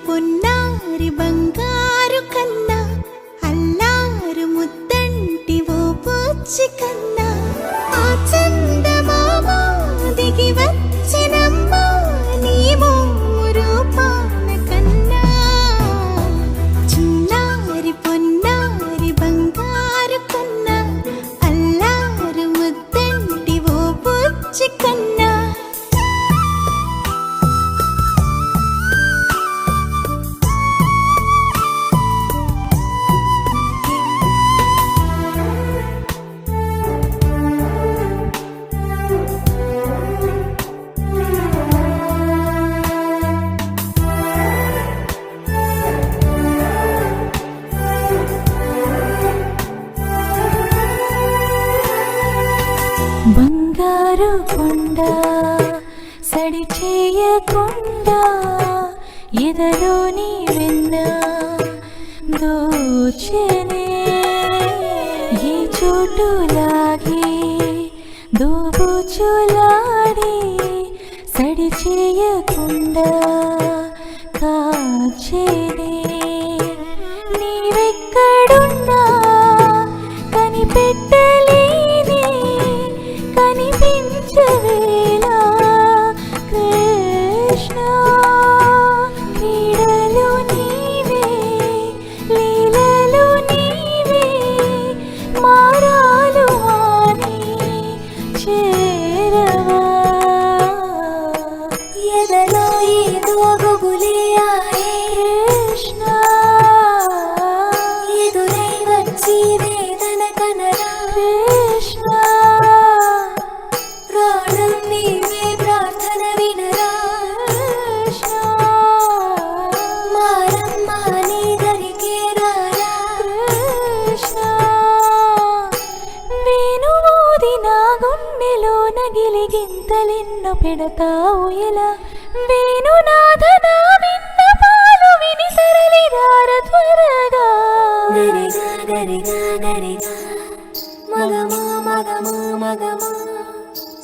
పొన్నారి బంగారు కన్నా అల్లారు ముద్దంటి ఓ పూచి కన్నా ఆ చందమామ దిగి వచ్చినమ్మా నీ రూపాన కన్నా చిన్నారి పొన్నారి బంగారు కన్నా అల్లారు ముద్దంటి ఓ పూచి కన్నా బంగారు కొండ సడి చేయకుండా ఎదలోని వెన్న దోచెనే ఈ చోటులాగే దోబుచులాడి సడి చేయకుండా కాచెనే నీవెక్కడున్నా కనిపెట్టలేని కనిపించవేలా కృష్ణ క్రీడలు నీవే లీలలు నీవే మారాలు అని చేరవా ఎదలో ఏదో గుబులే ఆయే కృష్ణ ఎదురై వచ్చి వేదన కనరా కృష్ణ ప్రాణం నీవే ప్రార్థన వినరా కృష్ణ మారమ్మా నీ దరికే రారా కృష్ణ వేణువూది నా గుండెలో నగిలి గింతలెన్నో పెడతావు ఎలా వేణునాథ నా విన్నపాలు విని తరలి రార త్వరగా గరిగా గరిగా గరిగా మగమా మగమా మగమా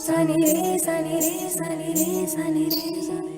సని రే సని రే సని రే సని రే సని